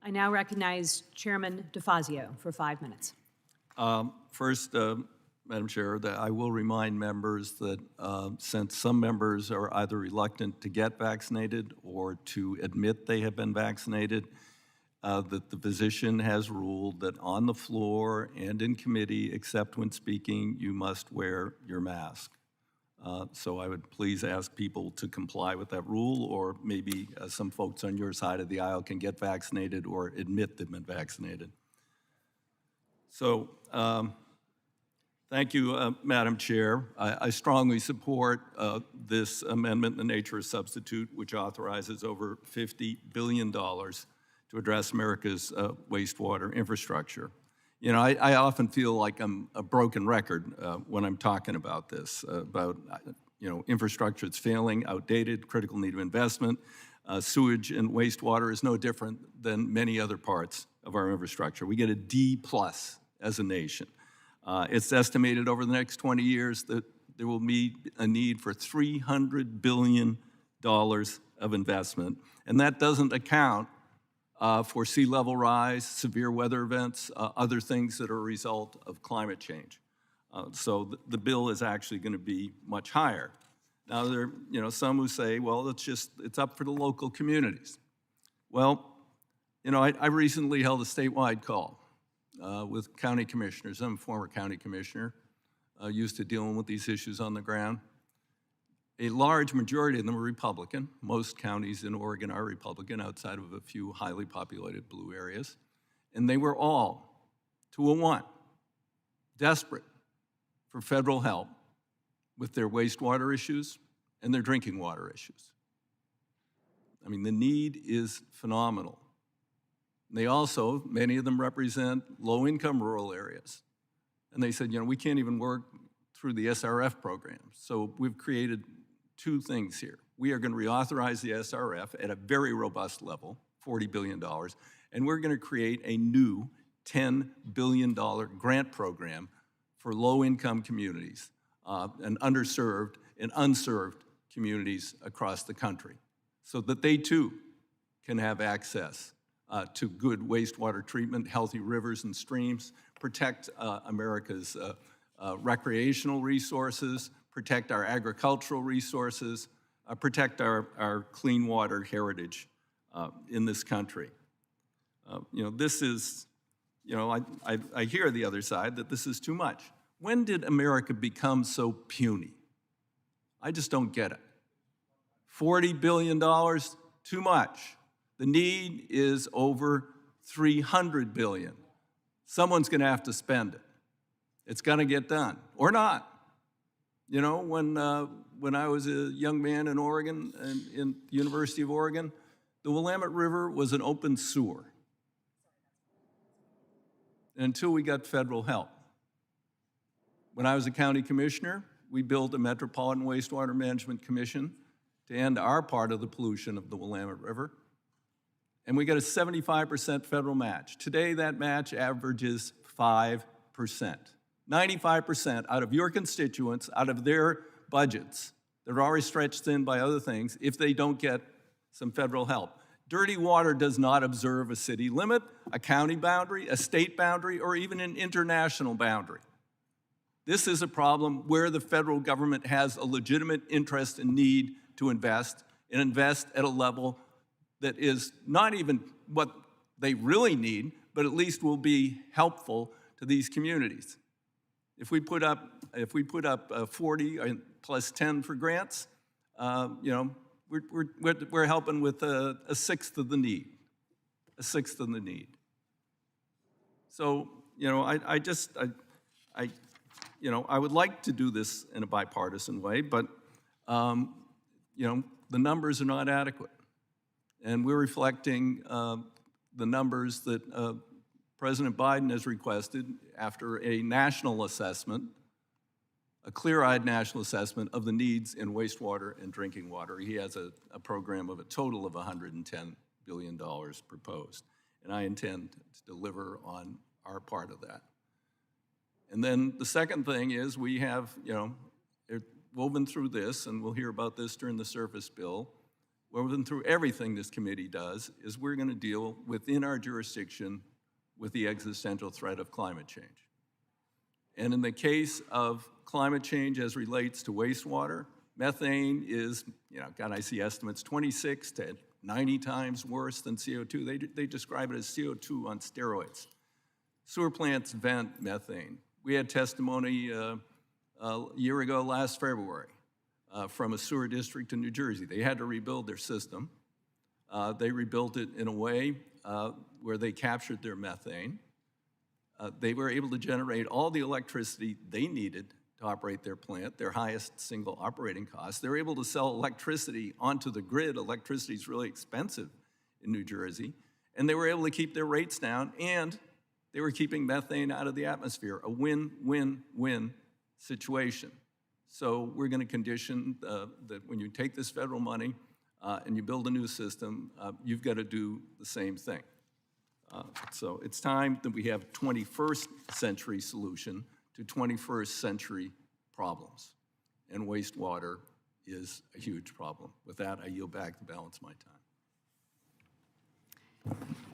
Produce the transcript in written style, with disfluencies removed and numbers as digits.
I now recognize Chairman DeFazio for 5 minutes. First, Madam Chair, that I will remind members that since some members are either reluctant to get vaccinated or to admit they have been vaccinated, that the physician has ruled that on the floor and in committee, except when speaking, you must wear your mask. So I would please ask people to comply with that rule, or maybe some folks on your side of the aisle can get vaccinated or admit they've been vaccinated. So thank you, Madam Chair. I strongly support this amendment, the nature of substitute, which authorizes over $50 billion to address America's wastewater infrastructure. You know, I often feel like I'm a broken record when I'm talking about this, about, infrastructure that's failing, outdated, critical need of investment. Sewage and wastewater is no different than many other parts of our infrastructure. We get a D+ as a nation. It's estimated over the next 20 years that there will be a need for $300 billion of investment, and that doesn't account for sea level rise, severe weather events, other things that are a result of climate change. So the bill is actually going to be much higher. Now there are some who say, well, it's up for the local communities. Well, I recently held a statewide call with county commissioners. I'm a former county commissioner, used to dealing with these issues on the ground. A large majority of them are Republican. Most counties in Oregon are Republican, outside of a few highly populated blue areas. And they were all, to a one, desperate for federal help with their wastewater issues and their drinking water issues. I mean, the need is phenomenal. They also, many of them represent low-income rural areas. And they said, we can't even work through the SRF program. So we've created two things here. We are going to reauthorize the SRF at a very robust level, $40 billion, and we're going to create a new $10 billion grant program for low-income communities and underserved and unserved communities across the country, so that they too can have access to good wastewater treatment, healthy rivers and streams, protect America's recreational resources, protect our agricultural resources, protect our clean water heritage in this country. This is, I hear the other side that this is too much. When did America become so puny? I just don't get it. $40 billion, too much. The need is over $300 billion. Someone's going to have to spend it. It's going to get done, or not. When I was a young man in Oregon, in the University of Oregon, the Willamette River was an open sewer until we got federal help. When I was a county commissioner, we built a Metropolitan Wastewater Management Commission to end our part of the pollution of the Willamette River. And we got a 75% federal match. Today, that match averages 5%. 95% out of your constituents, out of their budgets, they're already stretched thin by other things if they don't get some federal help. Dirty water does not observe a city limit, a county boundary, a state boundary, or even an international boundary. This is a problem where the federal government has a legitimate interest and need to invest, and invest at a level that is not even what they really need, but at least will be helpful to these communities. If we put up 40 plus 10 for grants, we're helping with a sixth of the need, So, I would like to do this in a bipartisan way, but, the numbers are not adequate. And we're reflecting the numbers that President Biden has requested after a national assessment, a clear-eyed national assessment of the needs in wastewater and drinking water. He has a program of a total of $110 billion proposed, and I intend to deliver on our part of that. And then the second thing is we have, woven through this, and we'll hear about this during the surface bill, woven through everything this committee does, is we're going to deal within our jurisdiction with the existential threat of climate change. And in the case of climate change as relates to wastewater, methane is, God, I see estimates 26 to 90 times worse than CO2. They describe it as CO2 on steroids. Sewer plants vent methane. We had testimony a year ago, last February, from a sewer district in New Jersey. They had to rebuild their system. They rebuilt it in a way where they captured their methane. They were able to generate all the electricity they needed to operate their plant, their highest single operating cost. They were able to sell electricity onto the grid. Electricity is really expensive in New Jersey. And they were able to keep their rates down, and they were keeping methane out of the atmosphere, a win-win-win situation. So we're going to condition that when you take this federal money and you build a new system, you've got to do the same thing. So it's time that we have a 21st century solution to 21st century problems. And wastewater is a huge problem. With that, I yield back the balance of my time.